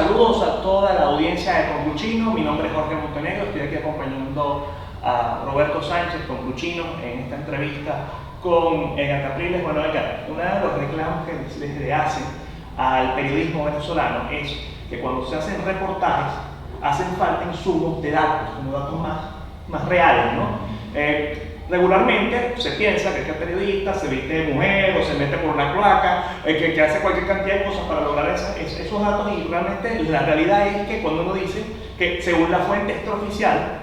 Saludos a toda la audiencia de Concluchino. Mi nombre es Jorge Montenegro, estoy aquí acompañando a Roberto Sánchez, Concluchino, en esta entrevista con Edgar Capriles. Bueno, Edgar, uno de los reclamos que se le hacen al periodismo venezolano es que cuando se hacen reportajes hacen falta insumos de datos, como datos más reales, ¿no? Regularmente se piensa que el periodista se viste de mujer o se mete por una cloaca, que hace cualquier cantidad de cosas para lograr esos datos, y realmente la realidad es que cuando uno dice que según la fuente extraoficial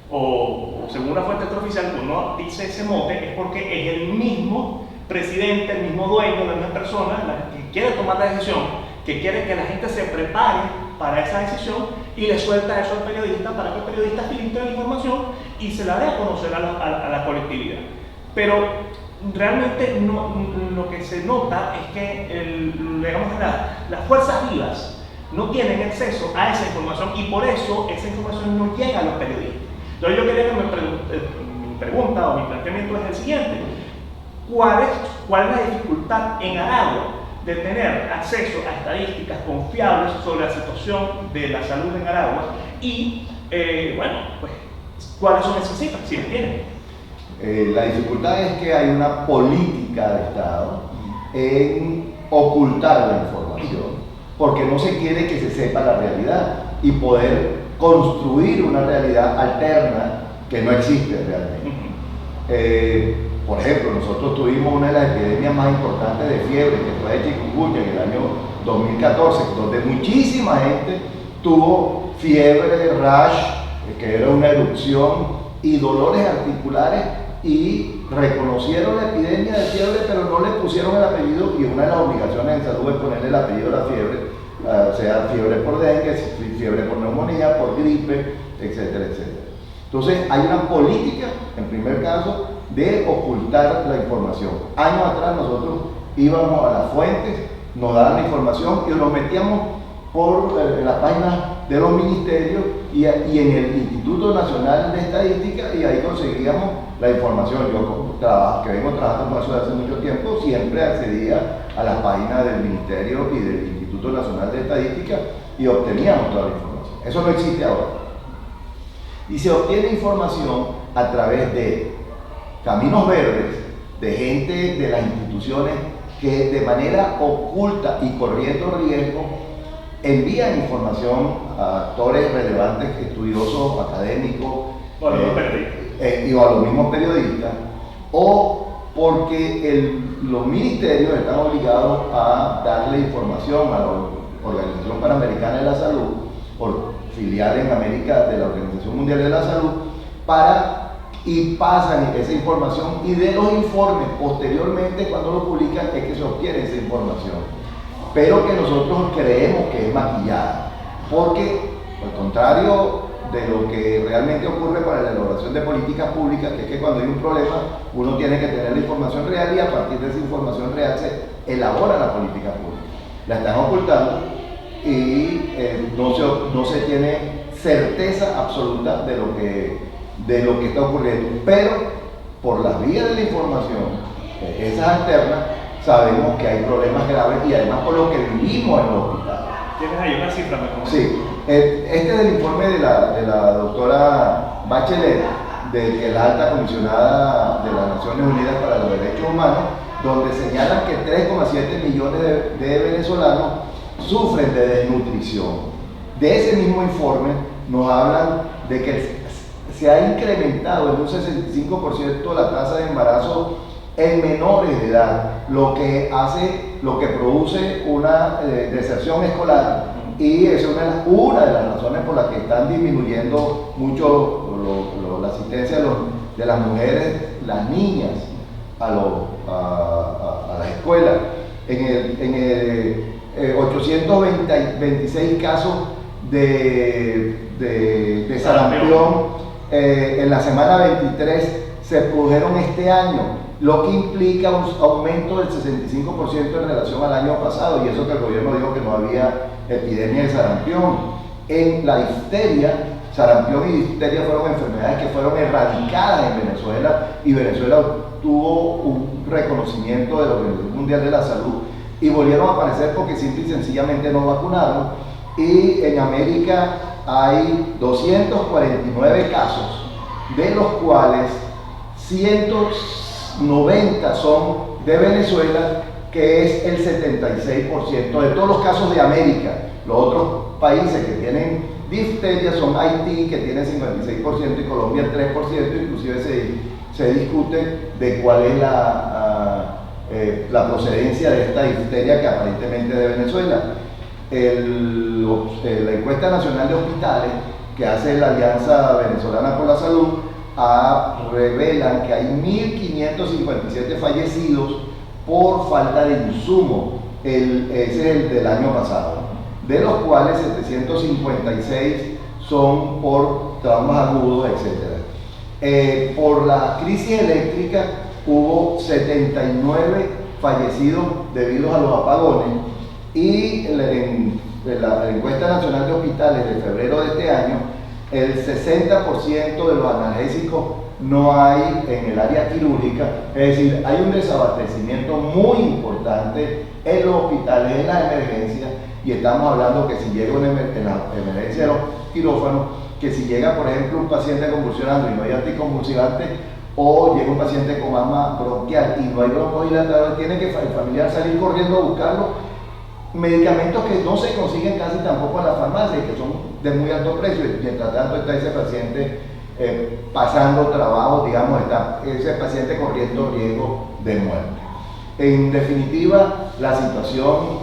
o según la fuente extraoficial uno dice ese mote, es porque es el mismo presidente, el mismo dueño, la misma persona la que quiere tomar la decisión, que quiere que la gente se prepare para esa decisión y le suelta eso al periodista para que el periodista filtre la información y se la dé a conocer a la colectividad. Pero realmente lo que se nota es que las fuerzas vivas no tienen acceso a esa información y por eso esa información no llega a los periodistas. Entonces yo quería que mi pregunta o mi planteamiento es el siguiente: ¿cuál es la dificultad en Aragua de tener acceso a estadísticas confiables sobre la situación de la salud en Aragua? Y pues, ¿cuáles son esas cifras, si las tienen? La dificultad es que hay una política de Estado en ocultar la información, porque no se quiere que se sepa la realidad y poder construir una realidad alterna que no existe realmente. Por ejemplo, nosotros tuvimos una de las epidemias más importantes de fiebre, que fue de chikungunya en el año 2014, donde muchísima gente tuvo fiebre, rash, que era una erupción, y dolores articulares, y reconocieron la epidemia de fiebre, pero no le pusieron el apellido, y una de las obligaciones en salud es ponerle el apellido a la fiebre, sea fiebre por dengue, fiebre por neumonía, por gripe, etcétera, etcétera. Entonces hay una política, en primer caso, de ocultar la información. Años atrás nosotros íbamos a las fuentes, nos daban la información y nos metíamos por las páginas de los ministerios y en el Instituto Nacional de Estadística, y ahí conseguíamos la información. Yo, que vengo trabajando con eso desde hace mucho tiempo, siempre accedía a las páginas del Ministerio y del Instituto Nacional de Estadística y obteníamos toda la información. Eso no existe ahora. Y se obtiene información a través de caminos verdes, de gente de las instituciones que de manera oculta y corriendo riesgo envían información a actores relevantes, estudiosos, académicos, y a los mismos periodistas, o porque los ministerios están obligados a darle información a la Organización Panamericana de la Salud, por filial en América de la Organización Mundial de la Salud, y pasan esa información, y de los informes posteriormente cuando lo publican es que se obtiene esa información, pero que nosotros creemos que es maquillada, porque al contrario de lo que realmente ocurre para la elaboración de políticas públicas, que es que cuando hay un problema uno tiene que tener la información real, y a partir de esa información real se elabora la política pública. La están ocultando y no se tiene certeza absoluta de lo que está ocurriendo, pero por las vías de la información, esas alternas, sabemos que hay problemas graves, y además por lo que vivimos en los hospitales. ¿Tienes ahí una cifra? Sí, este es el informe de la doctora Bachelet, de la alta comisionada de las Naciones Unidas para los Derechos Humanos, donde señalan que 3,7 millones de venezolanos sufren de desnutrición. De ese mismo informe nos hablan de que se ha incrementado en un 65% la tasa de embarazo en menores de edad, lo que produce una deserción escolar, y es una de las razones por las que están disminuyendo mucho la asistencia de las mujeres, las niñas, a las escuelas. En 826 casos de sarampión en la semana 23 se produjeron este año, lo que implica un aumento del 65% en relación al año pasado, y eso que el gobierno dijo que no había epidemia de sarampión. En la difteria, sarampión y difteria fueron enfermedades que fueron erradicadas en Venezuela, y Venezuela tuvo un reconocimiento de la Organización Mundial de la Salud, y volvieron a aparecer porque simple y sencillamente no vacunaron. y en América hay 249 casos, de los cuales 190 son de Venezuela, que es el 76% de todos los casos de América. Los otros países que tienen difteria son Haití, que tiene 56%, y Colombia el 3%, inclusive se discute de cuál es la procedencia de esta difteria, que aparentemente es de Venezuela. La encuesta nacional de hospitales que hace la Alianza Venezolana por la Salud revelan que hay 1.557 fallecidos por falta de insumo. Ese es el del año pasado, de los cuales 756 son por traumas agudos, etc. Por la crisis eléctrica hubo 79 fallecidos debido a los apagones, y en la encuesta nacional de hospitales de febrero de este año, el 60% de los analgésicos no hay en el área quirúrgica, es decir, hay un desabastecimiento muy importante en los hospitales, en las emergencias, y estamos hablando que si llega en la emergencia de los quirófanos, que si llega, por ejemplo, un paciente convulsionando y no hay anticonvulsivante, o llega un paciente con asma bronquial y no hay broncodilatador, tiene que el familiar salir corriendo a buscarlo. Medicamentos que no se consiguen casi tampoco en la farmacia y que son de muy alto precio, y mientras tanto está ese paciente pasando trabajo, digamos, está ese paciente corriendo riesgo de muerte. En definitiva, la situación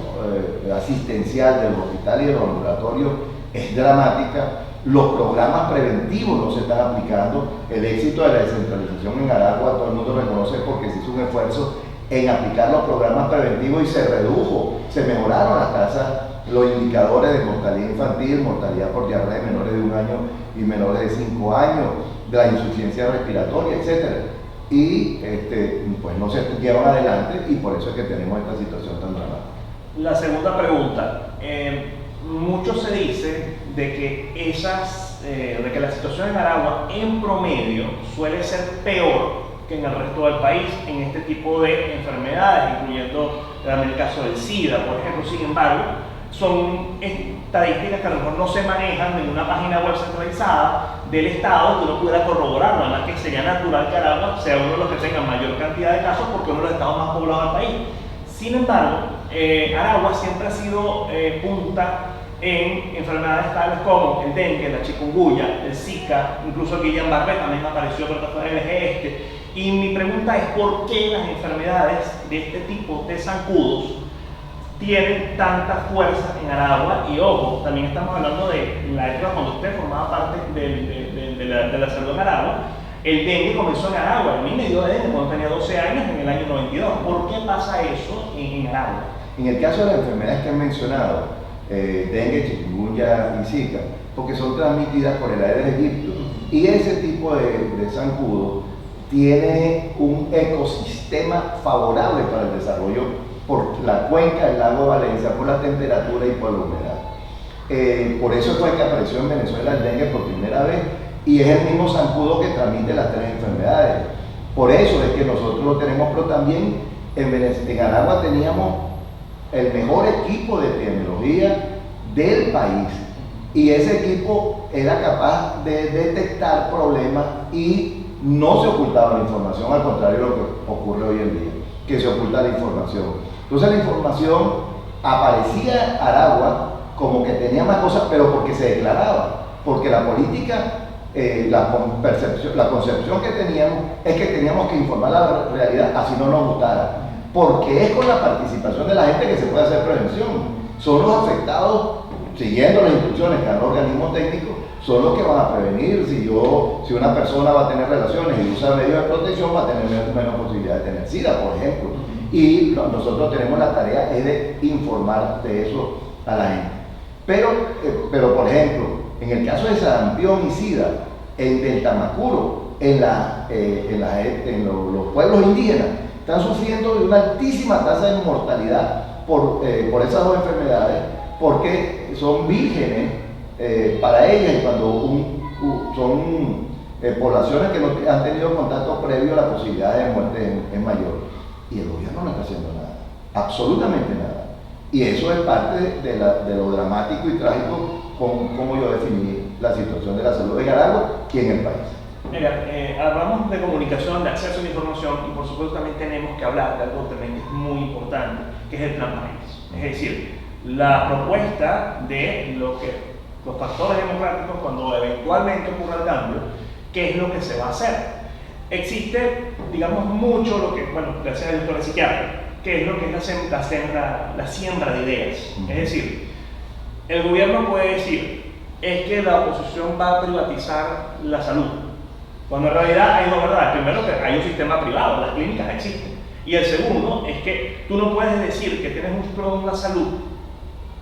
asistencial de los hospitales y de los ambulatorios es dramática. Los programas preventivos no se están aplicando. El éxito de la descentralización en Aragua todo el mundo reconoce porque se hizo un esfuerzo en aplicar los programas preventivos y se mejoraron las tasas, los indicadores de mortalidad infantil, mortalidad por diarrea de menores de 1 año y menores de 5 años, de la insuficiencia respiratoria, etc. Y pues no se llevan adelante, y por eso es que tenemos esta situación tan dramática. La segunda pregunta. Mucho se dice de que la situación en Aragua en promedio suele ser peor que en el resto del país en este tipo de enfermedades, incluyendo el caso del SIDA, por ejemplo. Sin embargo, son estadísticas que a lo mejor no se manejan en una página web centralizada del Estado, que uno pudiera corroborarlo. Además, que sería natural que Aragua sea uno de los que tenga mayor cantidad de casos, porque uno de los estados más poblados del país. Sin embargo, Aragua siempre ha sido punta en enfermedades tales como el dengue, la chikungunya, el Zika, incluso Guillain-Barré también apareció, pero fue el eje. Y mi pregunta es: ¿por qué las enfermedades de este tipo de zancudos tienen tanta fuerza en Aragua? Y ojo, también estamos hablando de la época cuando usted formaba parte de la salud en Aragua. El dengue comenzó en Aragua. A mí me dio dengue cuando tenía 12 años, en el año 92. ¿Por qué pasa eso en Aragua? En el caso de las enfermedades que han mencionado, dengue, chikungunya y Zika, porque son transmitidas por el Aedes aegypti, y ese tipo de zancudo tiene un ecosistema favorable para el desarrollo por la cuenca del lago de Valencia, por la temperatura y por la humedad. Por eso fue que apareció en Venezuela el dengue por primera vez, y es el mismo zancudo que transmite las 3 enfermedades. Por eso es que nosotros lo tenemos, pero también en Aragua teníamos el mejor equipo de epidemiología del país, y ese equipo era capaz de detectar problemas y no se ocultaba la información, al contrario de lo que ocurre hoy en día, que se oculta la información. Entonces la información aparecía Aragua como que tenía más cosas, pero porque se declaraba, porque la política, la concepción que teníamos es que teníamos que informar la realidad, así no nos gustara, porque es con la participación de la gente que se puede hacer prevención. Son los afectados, siguiendo las instrucciones que dan los organismos técnicos, son los que van a prevenir. Si una persona va a tener relaciones y usa medios de protección, va a tener menos posibilidad de tener SIDA, por ejemplo. Y nosotros tenemos la tarea de informar de eso a la gente. Pero por ejemplo, en el caso de sarampión y SIDA, en del Tamacuro, en los pueblos indígenas, están sufriendo de una altísima tasa de mortalidad por esas 2 enfermedades, porque son vírgenes para ellas, y cuando son poblaciones que no han tenido contacto previo, la posibilidad de muerte es mayor. Y el gobierno no está haciendo nada, absolutamente nada. Y eso es parte de lo dramático y trágico como yo definí la situación de la salud en Aragua y en el país. Mira, hablamos de comunicación, de acceso a la información y por supuesto también tenemos que hablar de algo también que es muy importante, que es el plan país. Es decir, la propuesta de lo que los factores democráticos cuando eventualmente ocurra el cambio, qué es lo que se va a hacer. Existe, digamos, mucho lo que, bueno, decía el doctor psiquiatra, que es lo que es la siembra de ideas. Es decir, el gobierno puede decir, es que la oposición va a privatizar la salud. Cuando en realidad hay dos verdades. Primero, que hay un sistema privado, las clínicas existen. Y el segundo es que tú no puedes decir que tienes un plan de salud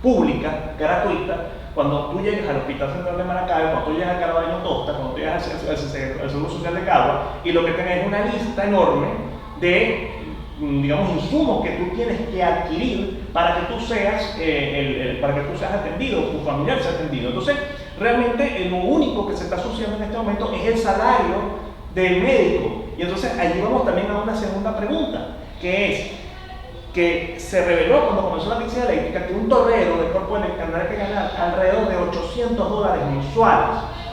pública, gratuita, cuando tú llegas al Hospital Central de Maracaibo, cuando tú llegas al Carabaño Tosta, cuando tú llegas al Seguro Social de Cagua, y lo que tienes es una lista enorme de, digamos, insumos que tú tienes que adquirir para que tú seas, atendido, tu familiar sea atendido. Entonces, realmente lo único que se está asociando en este momento es el salario del médico. Y entonces allí vamos también a una segunda pregunta, que es que se reveló cuando comenzó la crisis eléctrica que un torero de cuerpo eléctrico tendrá que ganar alrededor de $800 mensuales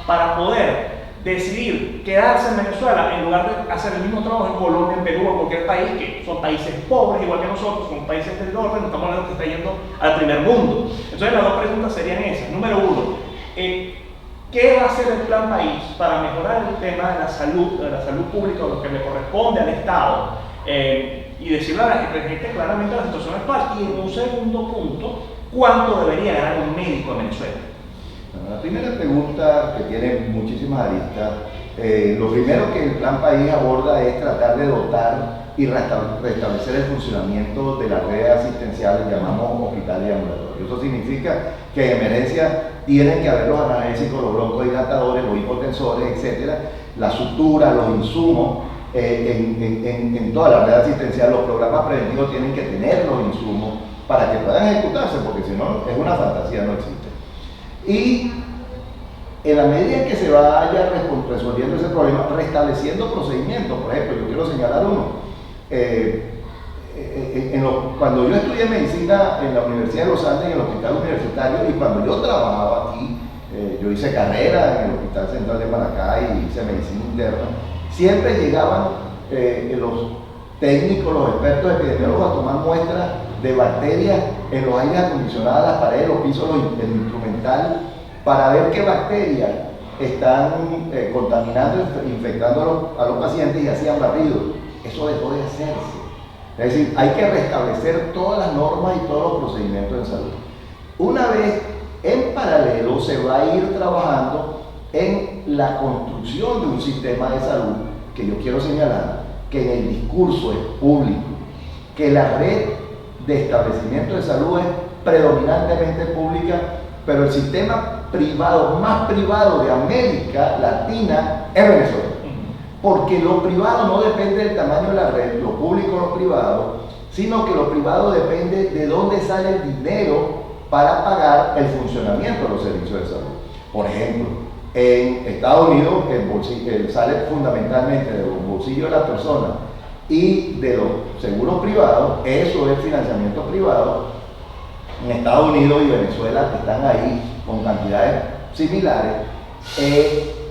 para poder decidir quedarse en Venezuela en lugar de hacer el mismo trabajo en Colombia, en Perú o en cualquier país, que son países pobres igual que nosotros, son países del norte, no estamos hablando que está yendo al primer mundo. Entonces las dos preguntas serían esas. Número uno, ¿qué va a hacer el plan país para mejorar el tema de la salud pública, lo que le corresponde al Estado? Y decirle a la gente claramente la situación actual. Y en un segundo punto, ¿cuánto debería ganar un médico en Venezuela? La primera pregunta, que tiene muchísimas aristas, lo primero que el Plan País aborda es tratar de dotar y restablecer el funcionamiento de la red asistencial que llamamos hospitales y ambulatorios. Eso significa que en emergencia tienen que haber los analgésicos, los broncodilatadores, los hipotensores, etcétera, la sutura, los insumos. En toda la red asistencial, los programas preventivos tienen que tener los insumos para que puedan ejecutarse, porque si no es una fantasía, no existe. Y en la medida en que se vaya resolviendo ese problema, restableciendo procedimientos. Por ejemplo, yo quiero señalar uno. Cuando yo estudié medicina en la Universidad de los Andes, en el hospital universitario, y cuando yo trabajaba aquí, yo hice carrera en el Hospital Central de Maracay y hice medicina interna, siempre llegaban los técnicos, los expertos epidemiólogos a tomar muestras de bacterias en los aires acondicionados, las paredes, los pisos, el instrumental, para ver qué bacterias están contaminando, infectando a los pacientes, y hacían barridos. Eso dejó de hacerse. Es decir, hay que restablecer todas las normas y todos los procedimientos de salud. Una vez, en paralelo, se va a ir trabajando en la construcción de un sistema de salud, que yo quiero señalar que en el discurso es público, que la red de establecimiento de salud es predominantemente pública, pero el sistema privado más privado de América Latina es Venezuela. Porque lo privado no depende del tamaño de la red, lo público o lo privado, sino que lo privado depende de dónde sale el dinero para pagar el funcionamiento de los servicios de salud. Por ejemplo, en Estados Unidos sale fundamentalmente de los bolsillos de las personas y de los seguros privados. Eso es financiamiento privado. En Estados Unidos y Venezuela están ahí con cantidades similares.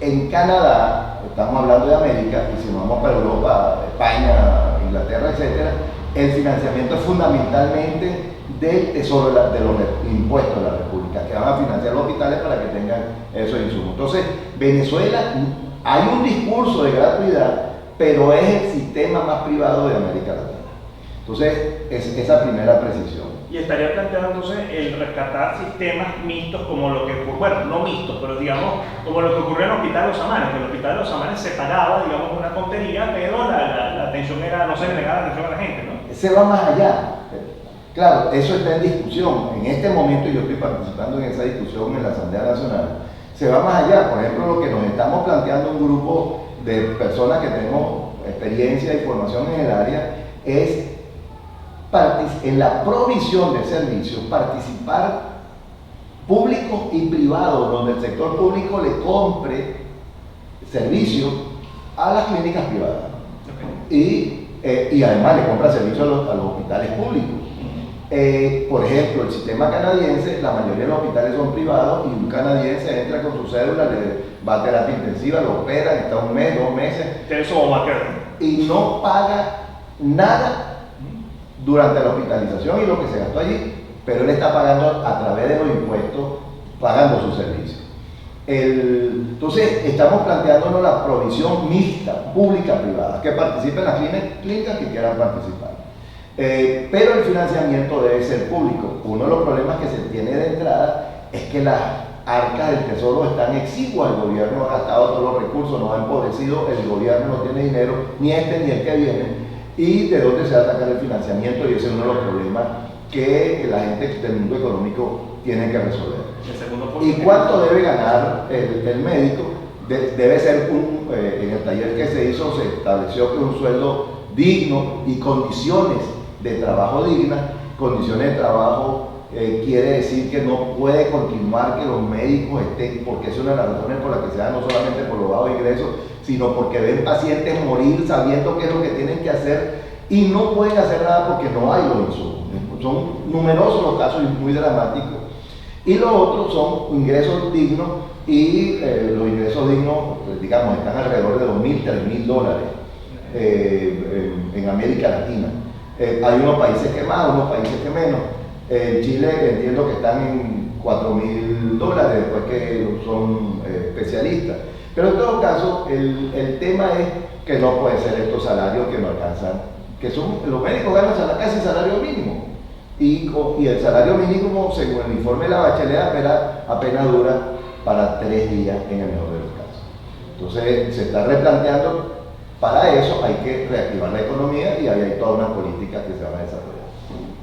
En Canadá, estamos hablando de América, y si nos vamos para Europa, España, Inglaterra, etc., el financiamiento es fundamentalmente del tesoro de los impuestos de la República, que van a financiar los hospitales para que tengan esos insumos. Entonces, Venezuela, hay un discurso de gratuidad, pero es el sistema más privado de América Latina. Entonces, es esa primera precisión. Y estaría planteado entonces el rescatar sistemas mixtos como lo que, bueno, no mixtos, pero digamos, como lo que ocurrió en el Hospital de los Amanes, que el Hospital de los Amanes se pagaba, digamos, una tontería, pero la atención era, no se le negaba la atención a la gente, ¿no? Se va más allá. Claro, eso está en discusión. En este momento yo estoy participando en esa discusión en la Asamblea Nacional. Se va más allá. Por ejemplo, lo que nos estamos planteando un grupo de personas que tenemos experiencia y formación en el área es en la provisión de servicios, participar público y privado, donde el sector público le compre servicios a las clínicas privadas. Okay. Y además le compra servicios a los hospitales públicos. Por ejemplo, el sistema canadiense, la mayoría de los hospitales son privados y un canadiense entra con su cédula, le va a terapia intensiva, lo operan, está un mes, 2 meses. Tiene su Obamacare. Y no paga nada durante la hospitalización y lo que se gastó allí, pero él está pagando a través de los impuestos, pagando su servicio. Entonces, estamos planteándonos la provisión mixta, pública-privada, que participen las clínicas que quieran participar. Pero el financiamiento debe ser público. Uno de los problemas que se tiene de entrada es que las arcas del tesoro están exiguas, el gobierno ha gastado todos los recursos, nos ha empobrecido, el gobierno no tiene dinero, ni este ni el que viene, y de dónde se va a sacar el financiamiento, y ese es uno de los problemas que la gente del mundo económico tiene que resolver. ¿Y cuánto debe ganar el médico? Debe ser en el taller que se hizo se estableció que un sueldo digno y condiciones de trabajo dignas. Condiciones de trabajo quiere decir que no puede continuar que los médicos estén, porque es una de las razones por las que se dan, no solamente por los bajos ingresos, sino porque ven pacientes morir sabiendo qué es lo que tienen que hacer y no pueden hacer nada porque no hay los insumos. Son numerosos los casos y muy dramáticos. Y los otros son ingresos dignos, y los ingresos dignos, digamos, están alrededor de $2,000, $3,000 en América Latina. Hay unos países que más, unos países que menos. En Chile entiendo que están en $4,000 después que son especialistas. Pero en todo caso, el tema es que no pueden ser estos salarios que no alcanzan, que son, los médicos ganan casi salario mínimo. Y el salario mínimo, según el informe de la Bachelet, apenas dura para 3 días en el mejor de los casos. Entonces se está replanteando, para eso hay que reactivar la economía y ahí hay todas unas políticas que se van a desarrollar.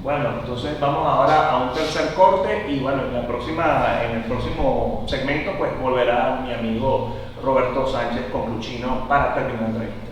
Bueno, entonces vamos ahora a un tercer corte y bueno, en el próximo segmento pues volverá mi amigo Roberto Sánchez Concluchino para terminar la entrevista.